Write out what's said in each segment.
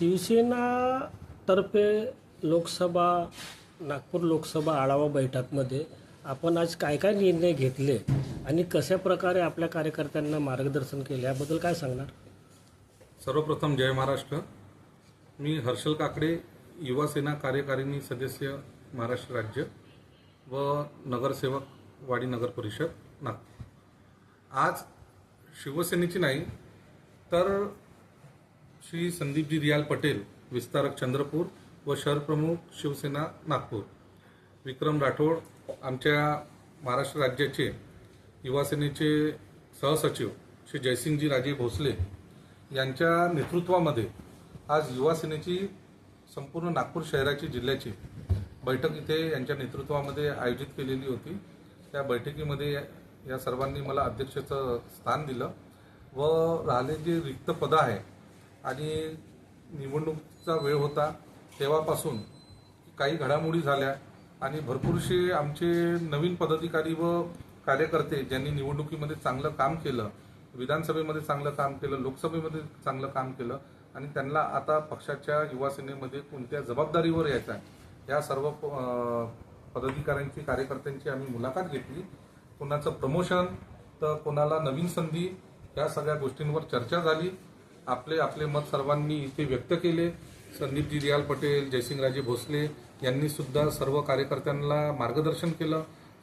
शिवसेना तर्फे लोकसभा नागपूर लोकसभा आढावा बैठकमध्ये आपण आज काय काय निर्णय घेतले आणि कशा प्रकारे आपल्या कार्यकर्त्यांना मार्गदर्शन केले याबद्दल काय सांगणार? सर्वप्रथम जय महाराष्ट्र. मी हर्षल काकडे, युवा सेना कार्यकारिणी सदस्य महाराष्ट्र राज्य व नगरसेवक वाडी नगर परिषद नागपूर. आज शिवसेनेची नाही तर श्री संदीपजी रियाल पटेल विस्तारक चंद्रपूर व शहर प्रमुख शिवसेना नागपूर, विक्रम राठोड आमच्या महाराष्ट्र राज्याचे युवा सेनेचे सहसचिव श्री जयसिंगजी राजे भोसले यांच्या नेतृत्वामध्ये आज युवा सेनेची संपूर्ण नागपूर शहराची जिल्ह्याची बैठक इथे यांच्या नेतृत्वामध्ये आयोजित केलेली होती. त्या बैठकीमध्ये या सर्वांनी मला अध्यक्षाचं स्थान दिलं व राहिले जे रिक्त पद आहे आणि निवडणुकीचा वेळ होता तेव्हापासून काही घडामोडी झाल्या आणि भरपूरसे आमचे नवीन पदाधिकारी व कार्यकर्ते ज्यांनी निवडणुकीमध्ये चांगलं काम केलं, विधानसभेमध्ये चांगलं काम केलं, लोकसभेमध्ये चांगलं काम केलं आणि त्यांना आता पक्षाच्या युवा सेनेमध्ये कोणत्या जबाबदारीवर यायचं आहे या सर्व पदाधिकाऱ्यांची कार्यकर्त्यांची आम्ही मुलाखत घेतली. कोणाचं प्रमोशन तर कोणाला नवीन संधी या सगळ्या गोष्टींवर चर्चा झाली. आपले मत सर्वांनी इथे व्यक्त केले. संदीपजी रियाल पटेल, जयसिंगराजे भोसले यांनी सुद्धा सर्व कार्यकर्त्यांना मार्गदर्शन केलं.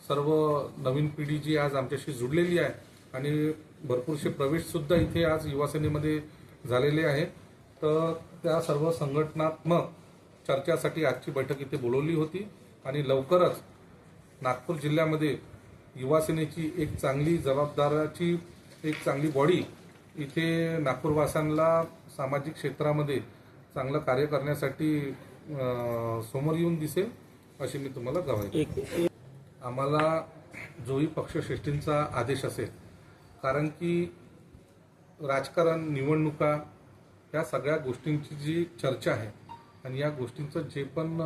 सर्व नवीन पिढी जी आज आमच्याशी जुडलेली आहे आणि भरपूरसे प्रवेश सुद्धा इथे आज युवा सेनेमध्ये झालेले आहे. तर त्या सर्व संघटनात्मक चर्चासाठी आजची बैठक इथे बोलवली होती आणि लवकरच नागपूर जिल्ह्यामध्ये युवा सेनेची एक चांगली जबाबदाराची एक चांगली बॉडी इथे नागपूरवासियांना सामाजिक क्षेत्रामध्ये चांगलं कार्य करण्यासाठी समोर येऊन दिसेल अशी मी तुम्हाला गवाही. आम्हाला जोही पक्षश्रेष्ठींचा आदेश असेल, कारण की राजकारण, निवडणुका या सगळ्या गोष्टींची जी चर्चा आहे आणि या गोष्टींचं जे पण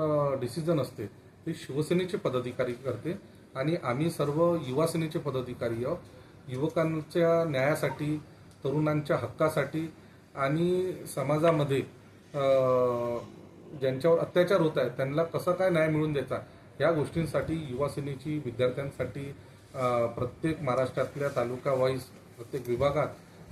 डिसिजन असते ते शिवसेनेचे पदाधिकारी करते आणि आम्ही सर्व युवा सेनेचे पदाधिकारी आहोत. युवकांच्या न्यायासाठी, तरुणांच्या हक्कासाठी आणि समाजामध्ये ज्यांच्यावर अत्याचार होत आहेत त्यांना कसं काय न्याय मिळवून द्यायचा या गोष्टींसाठी युवा सेनेची विद्यार्थ्यांसाठी प्रत्येक महाराष्ट्रातल्या तालुका वाईज प्रत्येक विभागात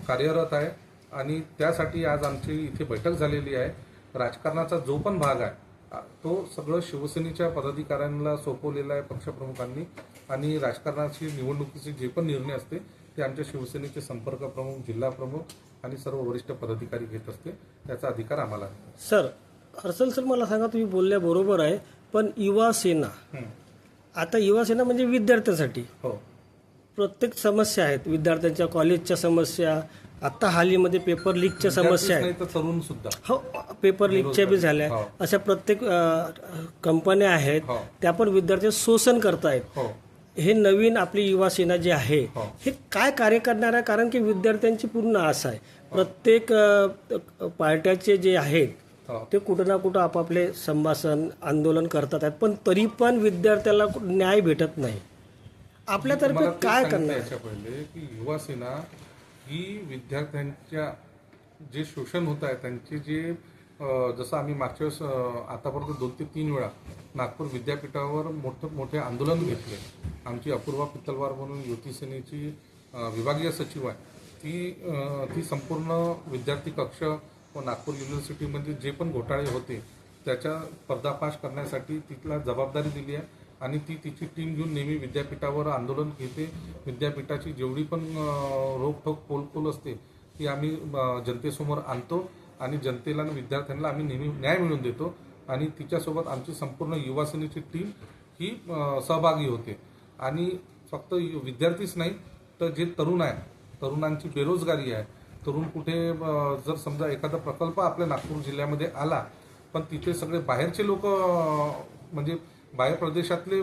कार्यरत आहे आणि त्यासाठी आज आमची इथे बैठक झालेली आहे. राजकारणाचा जो पण भाग आहे तो सगळं शिवसेनेच्या पदाधिकाऱ्यांना सोपवलेला आहे पक्षप्रमुखांनी आणि राजकारणाची निवडणुकीचे जे पण निर्णय असते ते आमच्या शिवसेनेचे संपर्क प्रमुख, जिल्हा प्रमुख आणि सर्व वरिष्ठ पदाधिकारी घेत असते. त्याचा अधिकार आम्हाला आहे. सर, हर्षल सर, मला सांगा, तुम्ही बोलल्या बरोबर आहे, पण युवा सेना आता युवा सेना म्हणजे विद्यार्थ्यांसाठी प्रत्येक समस्या आहेत. विद्यार्थ्यांच्या कॉलेजच्या समस्या, आता हालीमध्ये पेपर लीकच्या समस्या आहेत, तरुण सुद्धा हो पेपर लीकच्या बी झाल्या. अशा प्रत्येक कंपन्या आहेत त्या पण विद्यार्थी शोषण करतायत. हे नवीन आपली युवा सेना जी आहे हे काय कार्य करणार आहे? कारण की विद्यार्थ्यांची पूर्ण आस आहे. प्रत्येक पार्ट्याचे जे आहेत ते कुठं ना कुठं आपापले संभाषण, आंदोलन करतात आहेत, पण तरी पण विद्यार्थ्याला न्याय भेटत नाही. आपल्यातर्फे काय करणार? याच्या पहिले की युवा सेना ही विद्यार्थ्यांच्या जे शोषण होत आहे त्यांचे जे जसं आम्ही मागच्या वेळेस आतापर्यंत 2 ते 3 वेळा नागपूर विद्यापीठावर मोठे आंदोलन घेतले. आमची अपूर्वा पित्तलवार म्हणून युती सेनेची विभागीय सचिव आहे, ती संपूर्ण विद्यार्थी कक्ष व नागपूर युनिव्हर्सिटीमध्ये जे पण घोटाळे होते त्याचा पर्दाफाश करण्यासाठी तिथला जबाबदारी दिली आहे आणि ती तिची टीम घेऊन नेहमी विद्यापीठावर आंदोलन घेते. विद्यापीठाची जेवढी पण रोखोक पोलखोल असते ती आम्ही जनतेसमोर आणतो आणि जनतेला आणि विद्यार्थ्यांना आम्ही नेहमी न्याय मिळवून देतो आणि तिच्यासोबत आमची संपूर्ण युवा सेनेची टीम ही सहभागी होते. आणि फक्त विद्यार्थीच नाही तर जे तरुण आहे, तरुणांची बेरोजगारी आहे, तरुण कुठे जर समजा एखादा प्रकल्प आपल्या नागपूर जिल्ह्यामध्ये आला पण तिथे सगळे बाहेरचे लोक म्हणजे बाहेर प्रदेशातले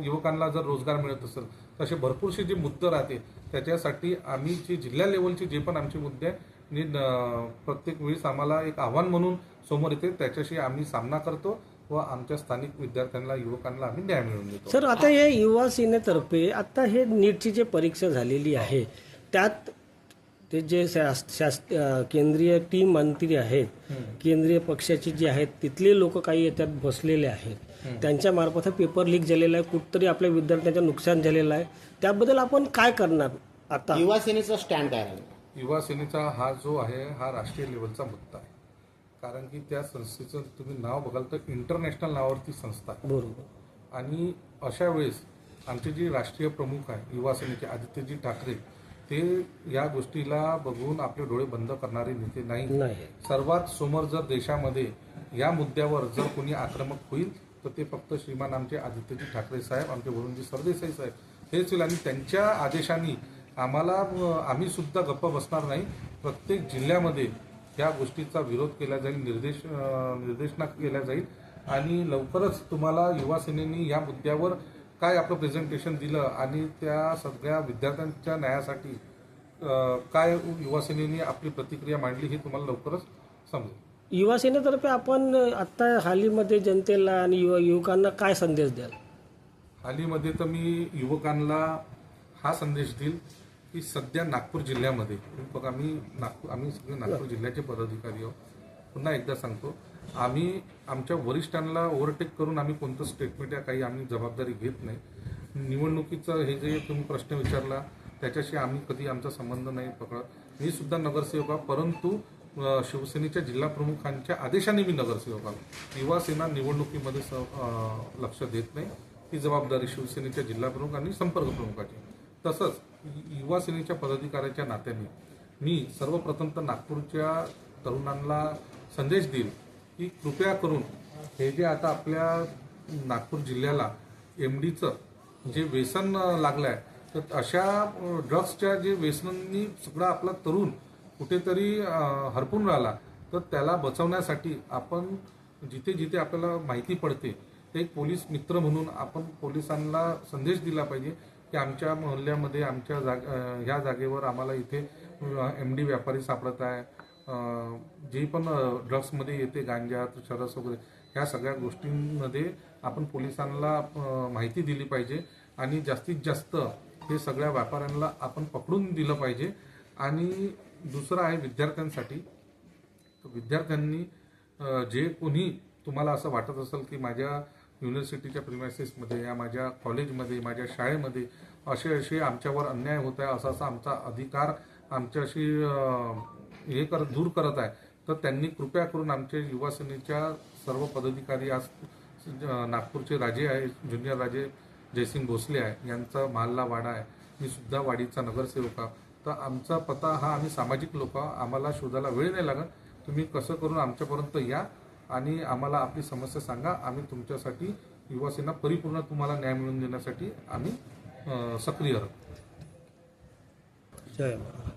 युवकांना जर रोजगार मिळत असेल तसे भरपूरसे जे मुद्दे राहते त्याच्यासाठी आम्ही जे जिल्हा लेवलचे जे पण आमचे मुद्दे प्रत्येक वेळेस आम्हाला एक आव्हान म्हणून समोर येते, त्याच्याशी आम्ही सामना करतो व आमच्या स्थानिक विद्यार्थ्यांना, युवकांना आम्ही न्याय मिळवून देतो. सर, आता हे युवा सेनेतर्फे आता हे नीटची जी परीक्षा झालेली आहे त्यात ते जे केंद्रीय टीम मंत्री आहेत, केंद्रीय पक्षाचे जे आहेत तिथले लोक काही याच्यात बसलेले आहेत, त्यांच्या मार्फत पेपर लीक झालेला आहे, कुठतरी आपल्या विद्यार्थ्यांचं नुकसान झालेलं आहे. त्याबद्दल आपण काय करणार आता? युवा सेनेचा स्टँड काय राहील? युवा सेनेचा हा जो आहे हा राष्ट्रीय लेवलचा मुद्दा आहे. कारण की त्या संस्थेचं तुम्ही नाव बघाल तर इंटरनॅशनल नावावरती संस्था आहे. बरोबर. आणि अशा वेळेस आमचे जे राष्ट्रीय प्रमुख आहे युवा सेनेचे आदित्यजी ठाकरे, ते या गोष्टीला बघून आपले डोळे बंद करणारे नेते नाही. सर्वात समोर जर देशामध्ये या मुद्द्यावर जर कोणी आक्रमक होईल तर ते फक्त श्रीमान आमचे आदित्यजी ठाकरे साहेब, आमचे वरुणजी सरदेसाई साहेब हेच होईल. आणि त्यांच्या आदेशाने आम्ही सुद्धा गप्प बसणार नाही. प्रत्येक जिल्ह्यामध्ये या गोष्टीचा विरोध केला जाईल, निर्देशना केल्या जाईल. आणि लवकरच तुम्हाला युवा सेनेने या मुद्द्यावर काय आपलं प्रेझेंटेशन दिलं आणि त्या सगळ्या विद्यार्थ्यांच्या न्यायासाठी काय युवा सेनेने आपली प्रतिक्रिया मांडली हे तुम्हाला लवकरच समजेल. युवा सेनेतर्फे आपण आता हालीमध्ये जनतेला आणि युवकांना काय संदेश द्याल? हालीमध्ये तर मी युवकांना हा संदेश देईल की सध्या नागपूर जिल्ह्यामध्ये बघा, आम्ही सगळे नागपूर जिल्ह्याचे पदाधिकारी आहोत. पुन्हा एकदा सांगतो, आम्ही आमच्या वरिष्ठांना ओव्हरटेक करून आम्ही कोणतं स्टेटमेंट या काही आम्ही जबाबदारी घेत नाही. निवडणुकीचं हे जे तुम्ही प्रश्न विचारला त्याच्याशी आम्ही कधी आमचा संबंध नाही पकडत. मी सुद्धा नगरसेवक आहे, परंतु शिवसेनेच्या जिल्हा प्रमुखांच्या आदेशाने मी नगरसेवक आहे. युवा सेना निवडणुकीमध्ये लक्ष देत नाही. ही जबाबदारी शिवसेनेच्या जिल्हा प्रमुख आणि संपर्क प्रमुखाची. तसंच युवा सेनेच्या पदाधिकाऱ्याच्या नात्याने मी सर्वप्रथम तर नागपूरच्या तरुणांना संदेश देईल की कृपया करून हे जे आता आपल्या नागपूर जिल्ह्याला एमडीचं जे व्यसन लागलं आहे, तर अशा ड्रग्सच्या जे व्यसनांनी सगळा आपला तरुण कुठेतरी हरपून राहिला, तर त्याला बचवण्यासाठी आपण जिथे जिथे आपल्याला माहिती पडते ते एक पोलीस मित्र म्हणून आपण पोलिसांना संदेश दिला पाहिजे की आमच्या मोहल्ल्यामध्ये आमच्या ह्या जागेवर आम्हाला इथे एमडी व्यापारी सापडत आहे, जे पण ड्रग्समध्ये येते गांजा चरस वगैरे ह्या सगळ्या गोष्टींमध्ये आपण पोलिसांना माहिती दिली पाहिजे. आणि जास्तीत जास्त हे सगळ्या व्यापाऱ्यांना आपण पकडून दिलं पाहिजे. आणि दुसरं आहे विद्यार्थ्यांसाठी, विद्यार्थ्यांनी जे कोणी तुम्हाला असं वाटत असेल की माझ्या युनिव्हर्सिटीच्या प्रिमायसेसमध्ये या माझ्या कॉलेजमध्ये माझ्या शाळेमध्ये असे आमच्यावर अन्याय होत आहे, असा आमचा अधिकार आमच्याशी दूर करत आहे, तर त्यांनी कृपया करून आमच्या युवा सेनेच्या सर्व पदाधिकारी, आज नागपूरचे राजे आहे ज्युनियर राजे जयसिंग भोसले आहे, यांचा महाल्ला वाडा आहे, मी सुद्धा वाडीचा नगरसेवक आहे. तर आमचा पत्ता हा, आम्ही सामाजिक लोक, आम्हाला शोधायला वेळ नाही लागत. तुम्ही कसं करून आमच्यापर्यंत या आणि आम्हाला आपली समस्या सांगा. आम्ही तुमच्यासाठी युवा सेना परिपूर्ण तुम्हाला न्याय मिळवून देण्यासाठी आम्ही सक्रिय राहू. जय महाराज.